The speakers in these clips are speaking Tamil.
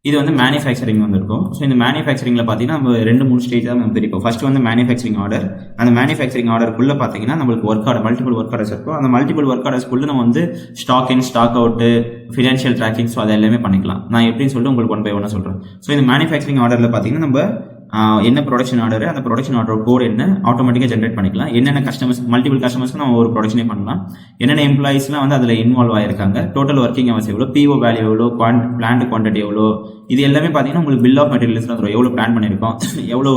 இது வந்து மேனுஃபேக்சரிங் வந்திருக்கும். ஸோ இந்த மேனுஃபேக்சரிங்ல பார்த்தீங்கன்னா நம்ம 2-3 ஸ்டேஜ் தான் நம்ம பிரிப்போம். ஃபர்ஸ்ட் வந்து மேனுஃபேக்சரிங் ஆர்டர். அந்த மேனுஃபேக்சரிங் ஆர்டருக்குள்ள பார்த்தீங்கன்னா நம்மளுக்கு work order, multiple work orders இருக்கும். அந்த மல்டிபிள் ஒர்க் ஆர்டர்ஸ்க்குள்ள நம்ம வந்து stock in, stock out, financial tracking, so அதை எல்லாமே பண்ணிக்கலாம். நான் எப்படின்னு சொல்லிட்டு உங்களுக்கு 1 by 1 சொல்றேன். ஸோ இந்த மேனுஃபேக்சரிங் ஆர்டர்ல பார்த்தீங்கன்னா நம்ம என்ன ப்ரொடக்ஷன் ஆர்டர், அந்த ப்ரொடக்ஷன் ஆர்டர் கோட் என்ன ஆட்டோமேட்டிக்காக ஜென்ரேட் பண்ணிக்கலாம். என்னென்ன கஸ்டமர்ஸ், மல்டிபிள் கஸ்டமர்ஸ்க்கு நம்ம ஒரு ப்ரொடக்ஷனே பண்ணலாம். என்னென்ன எம்ப்ளாயிஸ்லாம் வந்து அதில் இன்வால்வ் ஆயிருக்காங்க, டோட்டல் ஒர்க்கிங் ஹவர்ஸ் எவ்வளோ, பிஓ வேல்யூ எவ்வளோ, பிளான்ட் குவான்டிட்டி எவ்வளோ, இது எல்லாமே பார்த்தீங்கன்னா உங்களுக்கு பில் ஆஃப் மெட்டீரியல்ஸ் வந்துடும். எவ்வளோ பிளான் பண்ணியிருக்கோம், எவ்வளோ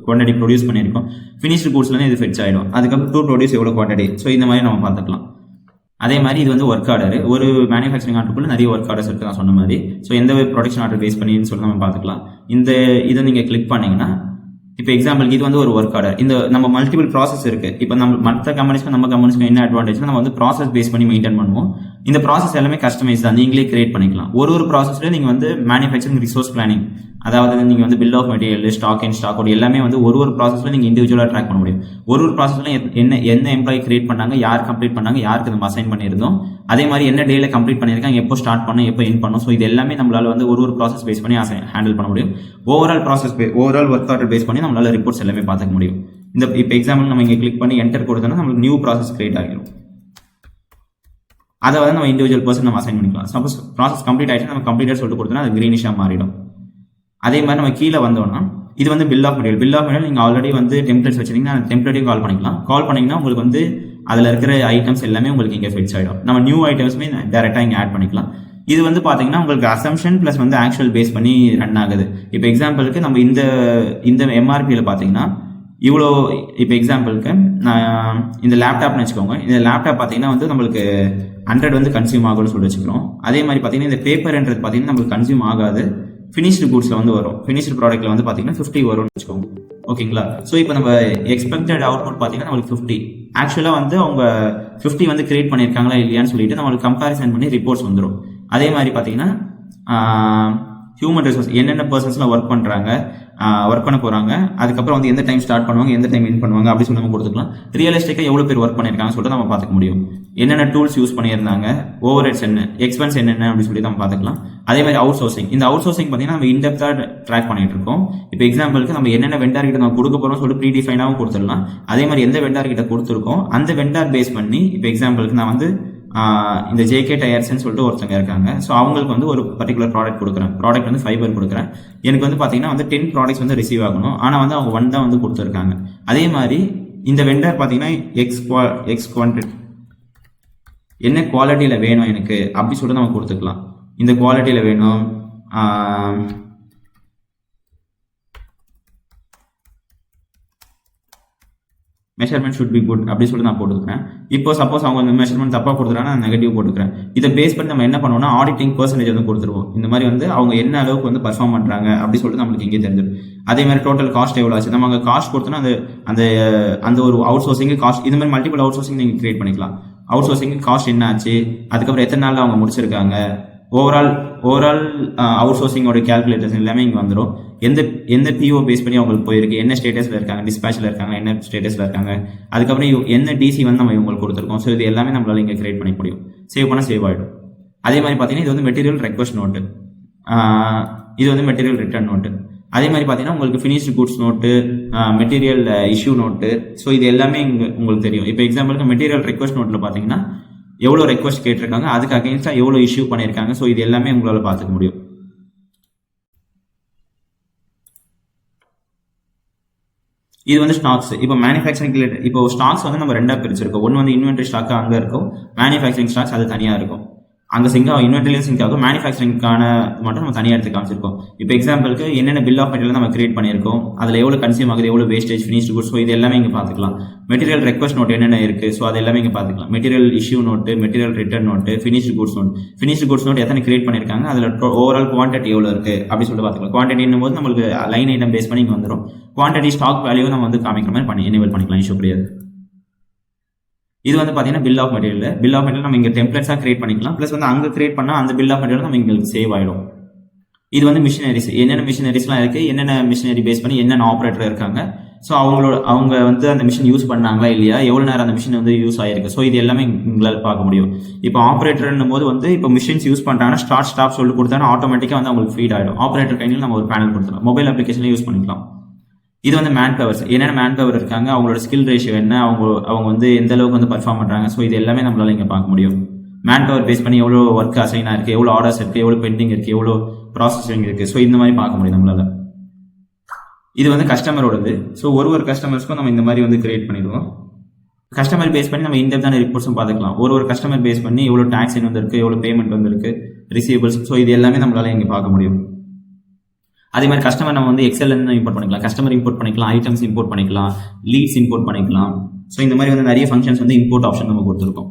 குவான்டிட்டி ப்ரொடியூஸ் பண்ணியிருக்கோம், ஃபினிஷ்டு கூட்ஸ்லேருந்து இது ஃபெட்ச் ஆகிடும். அதுக்கப்புறம் டூ ப்ரொடியூஸ் எவ்வளோ குவான்டிட்டி, ஸோ இந்த மாதிரி நம்ம பார்த்துக்கலாம். அதே மாதிரி இது வந்து ஒர்க் ஆர்டர். ஒரு மேனுஃபேக்சரிங் ஆர்டருக்குள்ள நிறைய ஒர்க் ஆர்டர்ஸ் இருக்கு நான் சொன்ன மாதிரி. ஸோ எந்த ப்ரொடக்ஷன் ஆர்டர் பேஸ் பண்ணின்னு சொல்லி நம்ம பார்த்துக்கலாம். இதை நீங்கள் கிளிக் பண்ணீங்கன்னா இப்போ எக்ஸாம்பிள் இது வந்து ஒரு ஒர்க் ஆர்டர். இந்த நம்ம மல்டிபிள் ப்ராசஸ் இருக்கு. இப்போ நம்ம மற்ற கம்பெனிஸ்க்கும் நம்ம கம்பெனிஸ்க்கும் என்ன அட்வான்டேஜ், நம்ம வந்து ப்ராசஸ் பேஸ் பண்ணி மெயின்டைன் பண்ணுவோம். இந்த ப்ராசஸ் எல்லாமே கஸ்டமைஸ் தான், நீங்களே கிரியேட் பண்ணிக்கலாம். ஒரு ப்ராசஸ்ல நீங்க வந்து மேனுஃபேக்சரிங் ரிசோர்ஸ் பிளானிங், அதாவது நீங்க வந்து bill of material, stock in, stock out எல்லாமே வந்து ஒரு ப்ராசஸ்ல நீங்க இண்டிவிஜுவலா ட்ராக் பண்ண முடியும். ஒரு ப்ராசஸ்ல என்ன எம்ப்ளாயி கிரியேட் பண்ணாங்க, யார் கம்ப்ளீட் பண்ணாங்க, யாருக்கு நம்ம அசைன் பண்ணியிருந்தோம், அதே மாதிரி என்ன டேல கம்ப்ளீட் பண்ணியிருக்காங்க, எப்போ ஸ்டார்ட் பண்ணோம், எப்போ எண்ட் பண்ணோம். ஸோ இது எல்லாமே நம்மளால வந்து ஒரு ப்ராசஸ் பேஸ் பண்ணி ஹேண்டில் பண்ண முடியும். ஓவரால் ஒர்க் ஆர்டர் பேஸ் பண்ணி நம்மளால ரிப்போர்ட்ஸ் எல்லாமே பார்த்துக்க முடியும். இப்போ எக்ஸாம்பிள் நம்ம இங்கே கிளிக் பண்ணி என்டர் கொடுத்தோம்னா நம்மளுக்கு நியூ ப்ராசஸ் கிரியேட் ஆகிடும். அதை வந்து நம்ம இண்டிவிஜுவல் பர்சன் நம்ம அசைன் பண்ணிக்கலாம். சப்போஸ் ப்ராசஸ் கம்ப்ளீட் ஆயிடுச்சு, நம்ம கம்ப்ளீட்டர் சொல்லிட்டு கொடுத்தோம்னா அது கிரீனிஷாக மாறிடும். அதே மாதிரி நம்ம கீழே வந்தோம்னா இது வந்து பில் ஆஃப் மெட்டீரியல் நீங்கள் ஆல்ரெடி வந்து டெம்ப்ளேட்ஸ் வச்சிருந்தீங்கன்னா அந்த டெம்ப்ளேட்டையும் கால் பண்ணிக்கலாம். கால் பண்ணீங்கன்னா உங்களுக்கு வந்து அதில் இருக்கிற ஐட்டம்ஸ் எல்லாமே உங்களுக்கு இங்கே ஃபிட்ஸ் ஆகிடும். நம்ம நியூ ஐட்டம்ஸுமே டேரெக்டாக இங்கே ஆட் பண்ணிக்கலாம். இது வந்து பார்த்தீங்கன்னா உங்களுக்கு அசம்ஷன் ப்ளஸ் வந்து ஆக்சுவல் பேஸ் பண்ணி ரன் ஆகுது. இப்போ எக்ஸாம்பிளுக்கு நம்ம இந்த எம்ஆர்பியில் பார்த்தீங்கன்னா இவ்வளோ, இப்போ எக்ஸாம்பிளுக்கு நான் இந்த லேப்டாப்னு வச்சுக்கோங்க. இந்த லேப்டாப் பார்த்தீங்கன்னா வந்து நம்மளுக்கு 100 வந்து கன்சியூம் ஆகும்னு சொல்லி வச்சுக்கிறோம். அதே மாதிரி பார்த்தீங்கன்னா இந்த பேப்பர்ன்றது பார்த்தீங்கன்னா நம்மளுக்கு கன்சியூம் ஆகாது, ஃபினிஷ்டு கூட்ஸ்ல வந்து வரும். ஃபினிஷ்டு ப்ராடக்ட்ல வந்து பார்த்தீங்கன்னா 50 வரும்னு வச்சுக்கோங்க. ஓகேங்களா? ஸோ இப்போ நம்ம எக்ஸ்பெக்டட் அவுட்புட் பார்த்தீங்கன்னா நம்மளுக்கு 50. ஆக்சுவலாக வந்து அவங்க 50 வந்து கிரியேட் பண்ணியிருக்காங்களா இல்லையான்னு சொல்லிட்டு நம்மளுக்கு கம்பேரிசன் பண்ணி ரிப்போர்ட்ஸ் வந்துடும். அதே மாதிரி பார்த்தீங்கன்னா ஹியூமன் ரிசோர்ஸ் என்னென்ன பர்சன்ஸ்லாம் ஒர்க் பண்ண போறாங்க, அதுக்கப்புறம் வந்து எந்த டைம் ஸ்டார்ட் பண்ணுவாங்க, எந்த டைம் எண்ட் பண்ணுவாங்க, அப்படி சொல்லி நம்ம கொடுத்துக்கலாம். ரியலிஸ்டிக்காக எவ்வளோ பேர் ஒர்க் பண்ணியிருக்காங்க சொல்லிட்டு நம்ம பார்த்துக்க முடியும். என்னென்ன டூல்ஸ் யூஸ் பண்ணியிருந்தாங்க, ஓவர் ஹெட்ஸ் என்ன, எக்ஸ்பென்ஸ் என்னென்ன அப்படி சொல்லி நம்ம பார்த்துக்கலாம். அதே மாதிரி அவுட் சோர்சிங். இந்த அவுட் சோர்சிங் பார்த்தீங்கன்னா நம்ம இன்டெப்த்தாக ட்ராக் பண்ணிட்டு இருக்கோம். இப்போ எக்ஸாம்பிளுக்கு நம்ம என்னென்ன வெண்டார் கிட்ட நம்ம கொடுக்க போறோம் சொல்லிட்டு ப்ரீ டிஃபைனாகவும் கொடுத்துடலாம். அதே மாதிரி எந்த வெண்டார் கிட்ட கொடுத்துருக்கோம் அந்த வெண்டார் பேஸ் பண்ணி இப்போ எக்ஸாம்பிளுக்கு நான் வந்து இந்த ஜேகே டயர்ஸ்ன்னு சொல்லிட்டு ஒருத்தங்க இருக்காங்க. ஸோ அவங்களுக்கு வந்து ஒரு பர்டிகுலர் ப்ராடக்ட் வந்து ஃபைபர் கொடுக்குறேன். எனக்கு வந்து பார்த்தீங்கன்னா வந்து 10 ப்ராடக்ட்ஸ் வந்து ரிசீவ் ஆகணும். ஆனால் வந்து அவங்க 1 தான் வந்து கொடுத்துருக்காங்க. அதே மாதிரி இந்த வெண்டர் பார்த்தீங்கன்னா எக்ஸ் குவான்டிட்டி என்ன குவாலிட்டியில் வேணும் எனக்கு அப்படி சொல்லிட்டு நம்ம கொடுத்துக்கலாம். இந்த குவாலிட்டியில் வேணும், மெஷர்மெண்ட் ஷுட் பி குட் அப்படி சொல்லி நான் போட்டுக்கிறேன். இப்போ சப்போஸ் அவங்க இந்த மெஷர்மெண்ட் தப்பாக கொடுத்துறாங்கன்னா நான் நெகட்டிவ் போட்டுக்கிறேன். இதை பேஸ் பண்ணி நம்ம என்ன பண்ணுவோம்னா ஆடிட்டிங் பர்சன்டேஜ் வந்து கொடுத்துருவோம். இந்த மாதிரி வந்து அவங்க என்ன அளவுக்கு வந்து பர்ஃபார்ம் பண்ணுறாங்க அப்படி சொல்லிட்டு நம்மளுக்கு இங்கே தெரிஞ்சிடும். அதே மாதிரி டோட்டல் காஸ்ட் எவ்வளோ ஆச்சு, நம்ம அங்கே காஸ்ட் கொடுத்தோன்னா அந்த ஒரு அவுட் சோர்சிங் காஸ்ட், இது மாதிரி மல்டிபிள் அவுட் சோர்சிங் நீங்கள் கிரியேட் பண்ணிக்கலாம். அவுட் சோர்சிங் காஸ்ட் என்ன ஆச்சு, அதுக்கப்புறம் எத்தனை நாளில் அவங்க முடிச்சிருக்காங்க, ஓவரால் அவுட் சோர்சிங்கோட கேல்குலேட்டர்ஸ் எல்லாமே இங்கே வந்துடும். எந்த பிஓ பேஸ் பண்ணி அவங்களுக்கு போயிருக்கு, என்ன ஸ்டேட்டஸில் இருக்காங்க, டிஸ்பேச்சில் இருக்காங்க, என்ன ஸ்டேட்டஸில் இருக்காங்க, அதுக்கப்புறம் என்ன டிசி வந்து நம்ம இவங்களுக்கு கொடுத்துருக்கோம். ஸோ இது எல்லாமே நம்மளால இங்கே கிரியேட் பண்ண முடியும். சேவ் பண்ண சேவ் ஆகிடும். அதே மாதிரி பார்த்தீங்கன்னா இது வந்து மெட்டீரியல் ரெக்வஸ்ட் நோட்டு, இது வந்து மெட்டீரியல் ரிட்டர்ன் நோட்டு. அதே மாதிரி பார்த்தீங்கன்னா உங்களுக்கு finished goods note, material issue note. So இது எல்லாமே இங்கே உங்களுக்கு தெரியும். இப்போ எக்ஸாம்பிளுக்கு மெட்டீரியல் ரெக்வஸ்ட் நோட்டில் பார்த்தீங்கன்னா எவ்வளோ ரெக்வஸ்ட் கேட்டிருக்காங்க, அதுக்கு அகைன்ஸ்டாக எவ்வளோ இஷ்யூ பண்ணியிருக்காங்க. ஸோ இது எல்லாமே உங்களால் பார்த்துக்க முடியும். இது வந்து ஸ்டாக்ஸ். இப்போ மேனுஃபேக்சரிங் ரிலேட்டட் இப்போ ஸ்டாக்ஸ் வந்து நம்ம 2ஆக பிரிச்சிருக்கோம். ஒன்று வந்து இன்வென்ட்ரி ஸ்டாக் அங்கே இருக்கும், மேனுஃபேக்சரிங் ஸ்டாக்ஸ் அது தனியாக இருக்கும். அங்கே இன்வென்ட்ரிலையும் சிங்க் ஆகும், மேனுஃபேக்சரிங்கான மட்டும் நம்ம தனியாக எடுத்து காமிச்சிருக்கோம். இப்போ எக்ஸாம்பிளுக்கு என்னென்ன பில் ஆஃப் மெட்டீரியல் நம்ம கிரியேட் பண்ணியிருக்கோம், அதில் எவ்வளோ கன்சியூம் ஆகுது, எவ்வளோ வேஸ்டேஜ், ஃபினிஷ்டு குட்ஸ், ஸோ இது எல்லாமே இங்கே பார்த்துக்கலாம். மெட்டீரியல் ரெக்வஸ்ட் நோட் என்னென்ன இருக்குது, ஸோ அது எல்லாமே இங்கே பார்த்துக்கலாம். Material issue note, material return note, finished goods note எத்தனை கிரியேட் பண்ணியிருக்காங்க, அதில் ஓவரால் குவான்டிட்டி எவ்வளோ இருக்குது அப்படி சொல்லிட்டு பார்த்துக்கலாம். குவான்டிட்டின்னும் போது நம்மளுக்கு லைன் ஐட்டம் பேஸ் பண்ணி இங்கே வந்துடும். குவான்டிட்டி ஸ்டாக் வேல்யூ நம்ம வந்து காமிக்கிற மாதிரி எனேபிள் பண்ணிக்கலாம், இஷ்யூ கிடையாது. இது வந்து பார்த்தீங்கன்னா பில் ஆஃப் மெட்டீரியல் நம்ம இங்கே டெம்ப்ளேட்ஸாக கிரியேட் பண்ணிக்கலாம். ப்ளஸ் வந்து அங்கே கிரியேட் பண்ணால் அந்த பில் ஆஃப் மெட்டீரியல் நம்ம இங்கே சேவ் ஆகிடும். இது வந்து மிஷினரிஸ், என்னென்ன மிஷினரிஸ்லாம் இருக்குது, என்னென்ன மிஷினரி பேஸ் பண்ணி என்னென்ன ஆப்ரேட்டர் இருக்காங்க, ஸோ அவங்க வந்து அந்த மிஷின் யூஸ் பண்ணாங்களா இல்லையா, எவ்வளோ நேரம் அந்த மிஷின் வந்து யூஸ் ஆயிருக்கு, ஸோ இது எல்லாமே உங்களால் பார்க்க முடியும். இப்போ ஆப்ரேட்டர்னும் போது வந்து இப்போ மிஷின்ஸ் யூஸ் பண்ணுறாங்கன்னா ஸ்டார்ட் ஸ்டாப் சொல்லி கொடுத்தாங்கன்னா ஆட்டோமேட்டிக்காக வந்து அவங்களுக்கு ஃபீட் ஆகிடும். ஆப்ரேட்டர் கையில் நம்ம ஒரு பேனல் கொடுத்துக்கலாம், மொபைல் அப்ளிகேஷன்லேயும் யூஸ் பண்ணிக்கலாம். இது வந்து மேன் பவர்ஸ், என்னென்ன மேன் பவர் இருக்காங்க, அவங்களோட ஸ்கில் ரேஷியோ என்ன, அவங்க வந்து எந்த அளவுக்கு வந்து பர்ஃபார்ம் பண்ணுறாங்க, ஸோ இது எல்லாமே நம்மளால இங்கே பார்க்க முடியும். மேன் பவர் பேஸ் பண்ணி எவ்வளோ ஒர்க் அசைன் ஆயிருக்கு, எவ்வளோ ஆர்டர்ஸ் இருக்குது, எவ்வளோ பெண்டிங் இருக்குது, எவ்வளோ ப்ராசஸிங் இருக்குது, ஸோ இந்த மாதிரி பார்க்க முடியும் நம்மளால. இது வந்து கஸ்டமரோடது. ஸோ ஒரு கஸ்டமர்ஸ்க்கும் நம்ம இந்த மாதிரி வந்து கிரியேட் பண்ணிடுவோம். கஸ்டமர் பேஸ் பண்ணி நம்ம இன்டெப்தான ரிப்போர்ட்ஸும் பார்த்துக்கலாம். ஒரு கஸ்டமர் பேஸ் பண்ணி எவ்வளோ டேக்ஸ் வந்திருக்கு, எவ்வளோ பேமெண்ட் வந்திருக்கு, ரிசீவபிள்ஸ், ஸோ இது எல்லாமே நம்மளால இங்கே பார்க்க முடியும். அதே மாதிரி கஸ்டமர் நம்ம வந்து எக்ஸல் இம்போர்ட் பண்ணிக்கலாம், கஸ்டமர் இம்போர்ட் பண்ணிக்கலாம், ஐட்டம்ஸ் இம்போர்ட் பண்ணிக்கலாம், லீட்ஸ் இம்போர்ட் பண்ணிக்கலாம். ஸோ இந்த மாதிரி வந்து நிறைய ஃபங்க்ஷன்ஸ் வந்து இம்போர்ட் ஆப்ஷன் நம்ம கொடுத்துருக்கோம்.